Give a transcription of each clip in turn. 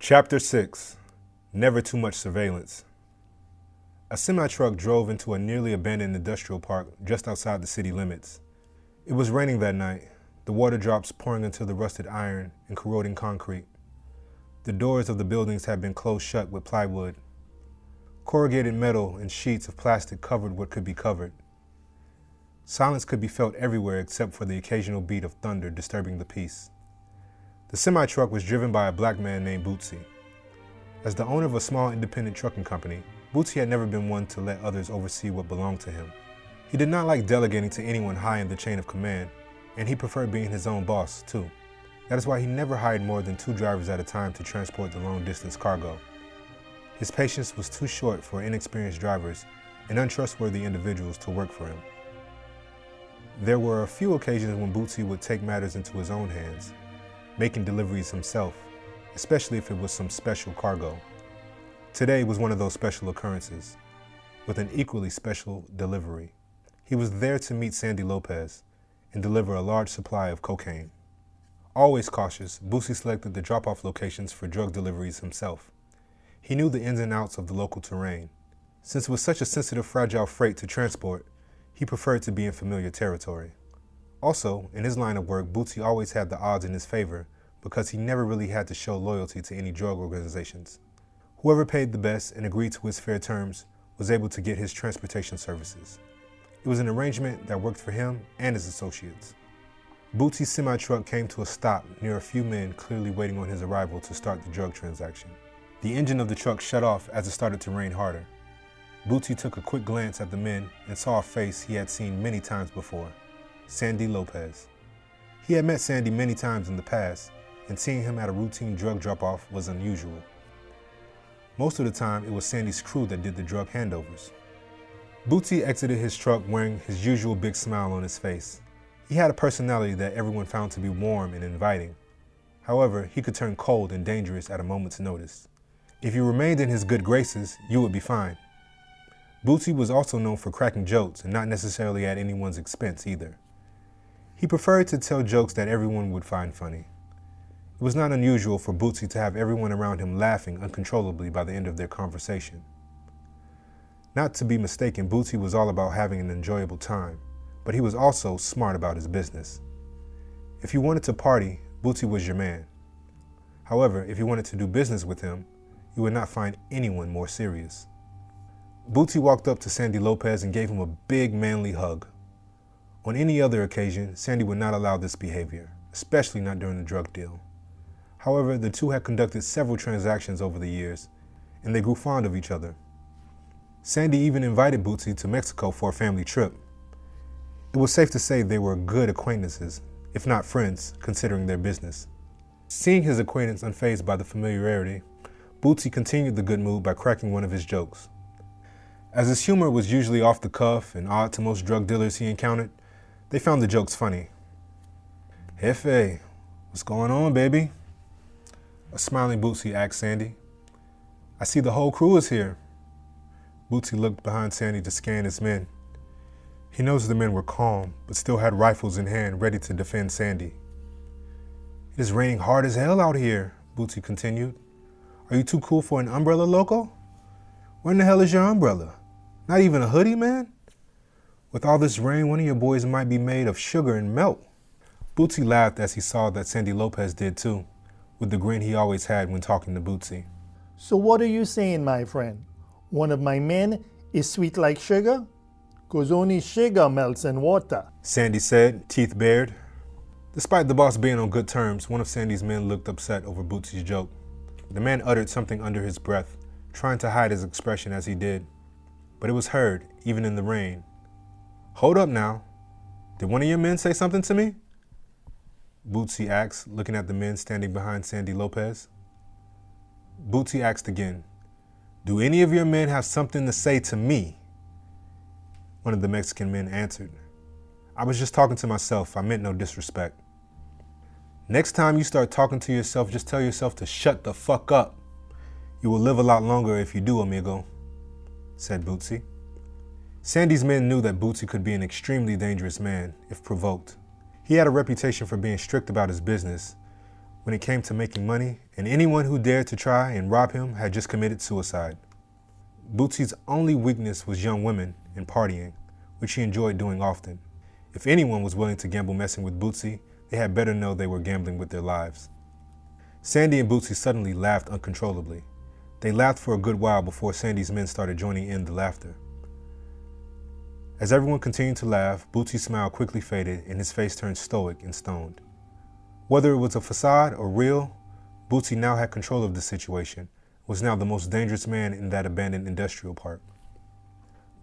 Chapter 6. Never Too Much Surveillance. A semi-truck drove into a nearly abandoned industrial park just outside the city limits. It was raining that night, the water drops pouring into the rusted iron and corroding concrete. The doors of the buildings had been closed shut with plywood. Corrugated metal and sheets of plastic covered what could be covered. Silence could be felt everywhere except for the occasional beat of thunder disturbing the peace. The semi-truck was driven by a black man named Bootsy. As the owner of a small independent trucking company, Bootsy had never been one to let others oversee what belonged to him. He did not like delegating to anyone high in the chain of command, and he preferred being his own boss, too. That is why he never hired more than 2 drivers at a time to transport the long-distance cargo. His patience was too short for inexperienced drivers and untrustworthy individuals to work for him. There were a few occasions when Bootsy would take matters into his own hands, making deliveries himself, especially if it was some special cargo. Today was one of those special occurrences, with an equally special delivery. He was there to meet Sandy Lopez and deliver a large supply of cocaine. Always cautious, Bootsy selected the drop-off locations for drug deliveries himself. He knew the ins and outs of the local terrain. Since it was such a sensitive, fragile freight to transport, he preferred to be in familiar territory. Also, in his line of work, Bootsy always had the odds in his favor because he never really had to show loyalty to any drug organizations. Whoever paid the best and agreed to his fair terms was able to get his transportation services. It was an arrangement that worked for him and his associates. Bootsy's semi-truck came to a stop near a few men clearly waiting on his arrival to start the drug transaction. The engine of the truck shut off as it started to rain harder. Bootsy took a quick glance at the men and saw a face he had seen many times before. Sandy Lopez. He had met Sandy many times in the past, and seeing him at a routine drug drop-off was unusual. Most of the time, it was Sandy's crew that did the drug handovers. Bootsy exited his truck wearing his usual big smile on his face. He had a personality that everyone found to be warm and inviting. However, he could turn cold and dangerous at a moment's notice. If you remained in his good graces, you would be fine. Bootsy was also known for cracking jokes and not necessarily at anyone's expense either. He preferred to tell jokes that everyone would find funny. It was not unusual for Bootsy to have everyone around him laughing uncontrollably by the end of their conversation. Not to be mistaken, Bootsy was all about having an enjoyable time, but he was also smart about his business. If you wanted to party, Bootsy was your man. However, if you wanted to do business with him, you would not find anyone more serious. Bootsy walked up to Sandy Lopez and gave him a big manly hug. On any other occasion, Sandy would not allow this behavior, especially not during the drug deal. However, the two had conducted several transactions over the years, and they grew fond of each other. Sandy even invited Bootsy to Mexico for a family trip. It was safe to say they were good acquaintances, if not friends, considering their business. Seeing his acquaintance unfazed by the familiarity, Bootsy continued the good mood by cracking one of his jokes. As his humor was usually off the cuff and odd to most drug dealers he encountered, they found the jokes funny. "Jefe, what's going on, baby?" A smiling Bootsy asked Sandy. "I see the whole crew is here." Bootsy looked behind Sandy to scan his men. He noticed the men were calm, but still had rifles in hand ready to defend Sandy. "It is raining hard as hell out here," Bootsy continued. "Are you too cool for an umbrella, loco? Where in the hell is your umbrella? Not even a hoodie, man? With all this rain, one of your boys might be made of sugar and melt." Bootsy laughed as he saw that Sandy Lopez did too, with the grin he always had when talking to Bootsy. "So what are you saying, my friend? One of my men is sweet like sugar? 'Cause only sugar melts in water," Sandy said, teeth bared. Despite the boss being on good terms, one of Sandy's men looked upset over Bootsy's joke. The man uttered something under his breath, trying to hide his expression as he did. But it was heard, even in the rain. "Hold up now. Did one of your men say something to me?" Bootsy asked, looking at the men standing behind Sandy Lopez. Bootsy asked again, "Do any of your men have something to say to me?" One of the Mexican men answered, "I was just talking to myself. I meant no disrespect." "Next time you start talking to yourself, just tell yourself to shut the fuck up. You will live a lot longer if you do, amigo," said Bootsy. Sandy's men knew that Bootsy could be an extremely dangerous man if provoked. He had a reputation for being strict about his business, when it came to making money, and anyone who dared to try and rob him had just committed suicide. Bootsy's only weakness was young women and partying, which he enjoyed doing often. If anyone was willing to gamble messing with Bootsy, they had better know they were gambling with their lives. Sandy and Bootsy suddenly laughed uncontrollably. They laughed for a good while before Sandy's men started joining in the laughter. As everyone continued to laugh, Bootsy's smile quickly faded and his face turned stoic and stoned. Whether it was a facade or real, Bootsy now had control of the situation, was now the most dangerous man in that abandoned industrial park.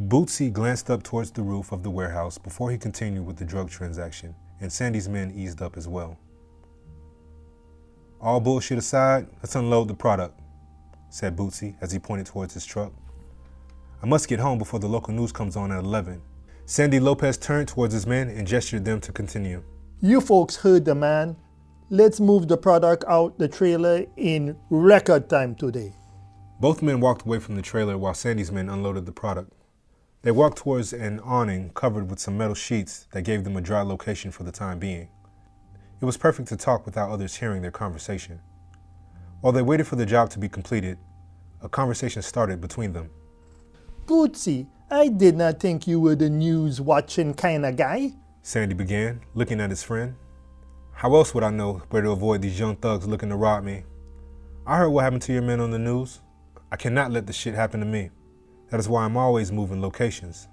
Bootsy glanced up towards the roof of the warehouse before he continued with the drug transaction, and Sandy's men eased up as well. All bullshit aside, let's unload the product, said Bootsy as he pointed towards his truck. I must get home before the local news comes on at 11. Sandy Lopez turned towards his men and gestured them to continue. You folks heard the man. Let's move the product out the trailer in record time today. Both men walked away from the trailer while Sandy's men unloaded the product. They walked towards an awning covered with some metal sheets that gave them a dry location for the time being. It was perfect to talk without others hearing their conversation. While they waited for the job to be completed, a conversation started between them. Bootsy, I did not think you were the news-watching kind of guy. Sandy began, looking at his friend. How else would I know where to avoid these young thugs looking to rob me? I heard what happened to your men on the news. I cannot let this shit happen to me. That is why I'm always moving locations,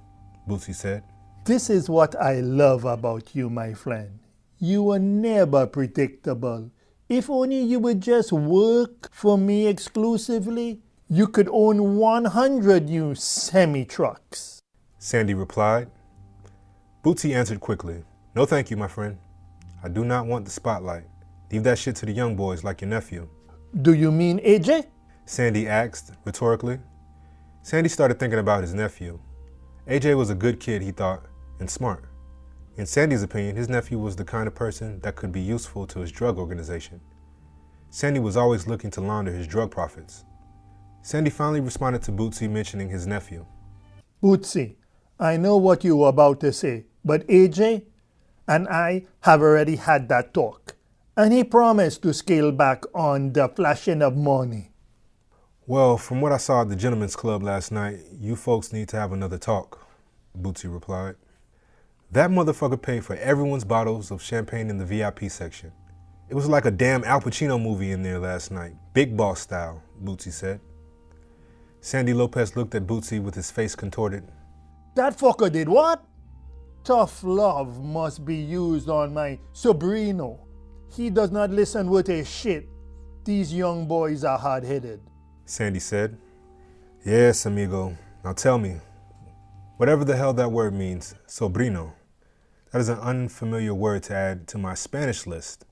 Bootsy said. This is what I love about you, my friend. You are never predictable. If only you would just work for me exclusively, you could own 100 new semi-trucks. Sandy replied. Bootsy answered quickly. No thank you, my friend. I do not want the spotlight. Leave that shit to the young boys like your nephew. Do you mean AJ? Sandy asked, rhetorically. Sandy started thinking about his nephew. AJ was a good kid, he thought, and smart. In Sandy's opinion, his nephew was the kind of person that could be useful to his drug organization. Sandy was always looking to launder his drug profits. Sandy finally responded to Bootsy mentioning his nephew. Bootsy, I know what you were about to say, but AJ and I have already had that talk, and he promised to scale back on the flashing of money. Well, from what I saw at the Gentlemen's Club last night, you folks need to have another talk, Bootsy replied. That motherfucker paid for everyone's bottles of champagne in the VIP section. It was like a damn Al Pacino movie in there last night, Big Boss style, Bootsy said. Sandy Lopez looked at Bootsy with his face contorted. That fucker did what? Tough love must be used on my sobrino. He does not listen with a shit. These young boys are hard-headed, Sandy said. Yes, amigo. Now tell me, whatever the hell that word means, sobrino, that is an unfamiliar word to add to my Spanish list.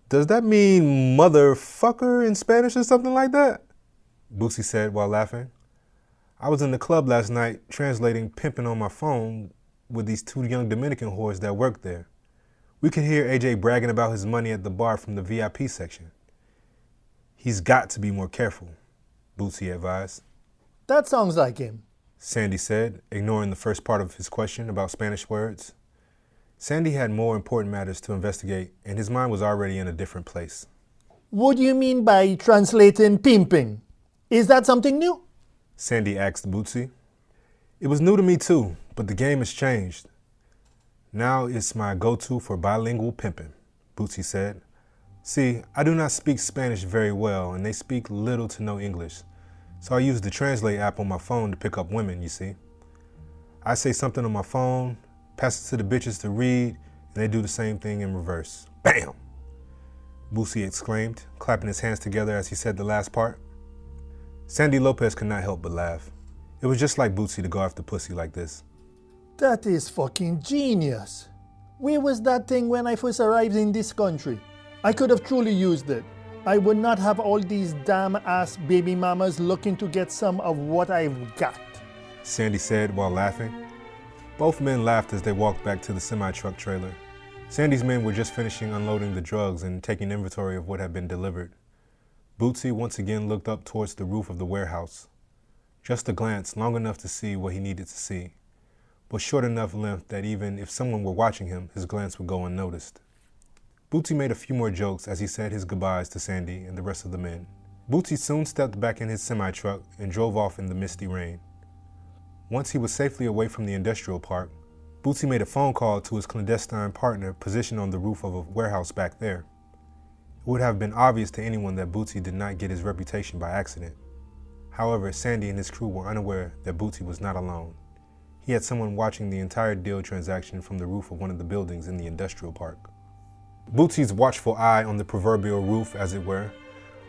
Does that mean motherfucker in Spanish or something like that? Bootsy said while laughing. I was in the club last night translating pimping on my phone with these two young Dominican whores that worked there. We could hear AJ bragging about his money at the bar from the VIP section. He's got to be more careful, Bootsy advised. That sounds like him, Sandy said, ignoring the first part of his question about Spanish words. Sandy had more important matters to investigate, and his mind was already in a different place. What do you mean by translating pimping? Is that something new? Sandy asked Bootsy. It was new to me too, but the game has changed. Now it's my go-to for bilingual pimping, Bootsy said. See, I do not speak Spanish very well, and they speak little to no English, so I use the Translate app on my phone to pick up women, you see. I say something on my phone, pass it to the bitches to read, and they do the same thing in reverse. Bam! Bootsy exclaimed, clapping his hands together as he said the last part. Sandy Lopez could not help but laugh. It was just like Bootsy to go after pussy like this. That is fucking genius. Where was that thing when I first arrived in this country? I could have truly used it. I would not have all these damn ass baby mamas looking to get some of what I've got, Sandy said while laughing. Both men laughed as they walked back to the semi-truck trailer. Sandy's men were just finishing unloading the drugs and taking inventory of what had been delivered. Bootsy once again looked up towards the roof of the warehouse. Just a glance, long enough to see what he needed to see, but short enough length that even if someone were watching him, his glance would go unnoticed. Bootsy made a few more jokes as he said his goodbyes to Sandy and the rest of the men. Bootsy soon stepped back in his semi-truck and drove off in the misty rain. Once he was safely away from the industrial park, Bootsy made a phone call to his clandestine partner positioned on the roof of a warehouse back there. It would have been obvious to anyone that Bootsy did not get his reputation by accident. However, Sandy and his crew were unaware that Bootsy was not alone. He had someone watching the entire deal transaction from the roof of one of the buildings in the industrial park. Bootsy's watchful eye on the proverbial roof, as it were,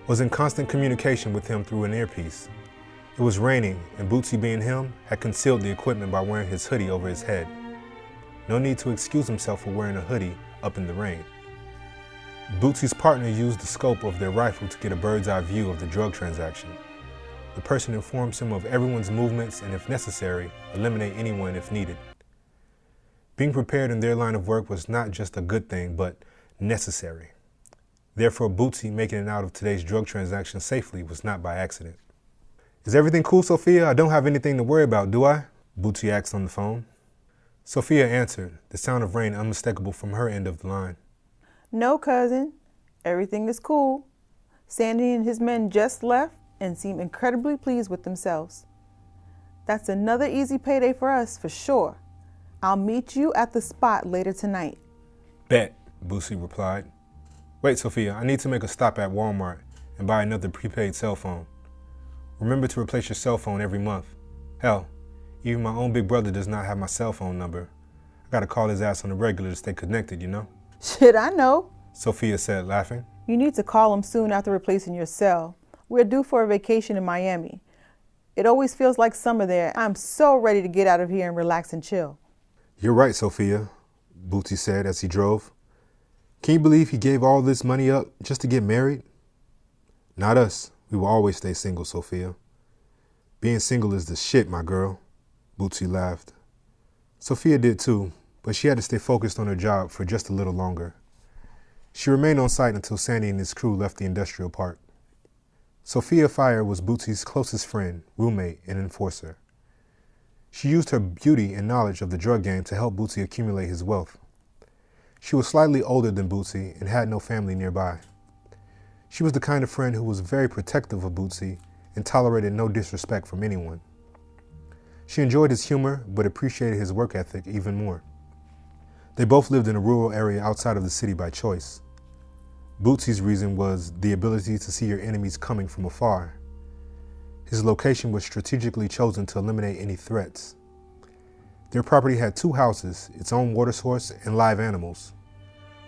was in constant communication with him through an earpiece. It was raining, and Bootsy, being him, had concealed the equipment by wearing his hoodie over his head. No need to excuse himself for wearing a hoodie up in the rain. Bootsy's partner used the scope of their rifle to get a bird's eye view of the drug transaction. The person informs him of everyone's movements and, if necessary, eliminate anyone if needed. Being prepared in their line of work was not just a good thing, but necessary. Therefore, Bootsy making it out of today's drug transaction safely was not by accident. "Is everything cool, Sophia? I don't have anything to worry about, do I?" Bootsy asked on the phone. Sophia answered, the sound of rain unmistakable from her end of the line. "No, cousin. Everything is cool. Sandy and his men just left and seem incredibly pleased with themselves. That's another easy payday for us, for sure. I'll meet you at the spot later tonight." "Bet," Bootsy replied. "Wait, Sophia, I need to make a stop at Walmart and buy another prepaid cell phone. Remember to replace your cell phone every month. Hell, even my own big brother does not have my cell phone number. I gotta call his ass on the regular to stay connected, you know?" "Shit, I know," Sophia said, laughing. "You need to call him soon after replacing your cell. We're due for a vacation in Miami. It always feels like summer there. I'm so ready to get out of here and relax and chill." "You're right, Sophia," Bootsy said as he drove. "Can you believe he gave all this money up just to get married?" "Not us. We will always stay single, Sophia." "Being single is the shit, my girl," Bootsy laughed. Sophia did too, but she had to stay focused on her job for just a little longer. She remained on site until Sandy and his crew left the industrial park. Sophia Fire was Bootsy's closest friend, roommate, and enforcer. She used her beauty and knowledge of the drug game to help Bootsy accumulate his wealth. She was slightly older than Bootsy and had no family nearby. She was the kind of friend who was very protective of Bootsy and tolerated no disrespect from anyone. She enjoyed his humor, but appreciated his work ethic even more. They both lived in a rural area outside of the city by choice. Bootsy's reason was the ability to see your enemies coming from afar. His location was strategically chosen to eliminate any threats. Their property had 2 houses, its own water source, and live animals.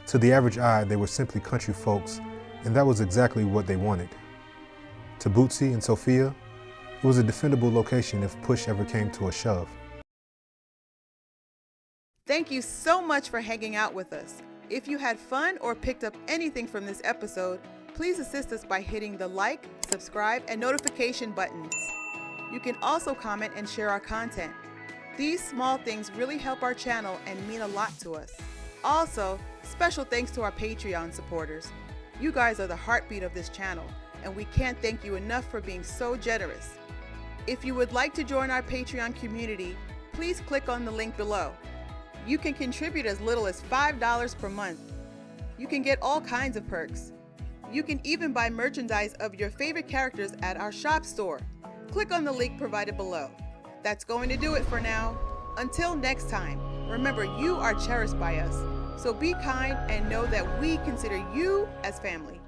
To the average eye, they were simply country folks, and that was exactly what they wanted. To Bootsy and Sophia, it was a defendable location if push ever came to a shove. Thank you so much for hanging out with us. If you had fun or picked up anything from this episode, please assist us by hitting the like, subscribe, and notification buttons. You can also comment and share our content. These small things really help our channel and mean a lot to us. Also, special thanks to our Patreon supporters. You guys are the heartbeat of this channel, and we can't thank you enough for being so generous. If you would like to join our Patreon community, please click on the link below. You can contribute as little as $5 per month. You can get all kinds of perks. You can even buy merchandise of your favorite characters at our shop store. Click on the link provided below. That's going to do it for now. Until next time, remember you are cherished by us. So be kind and know that we consider you as family.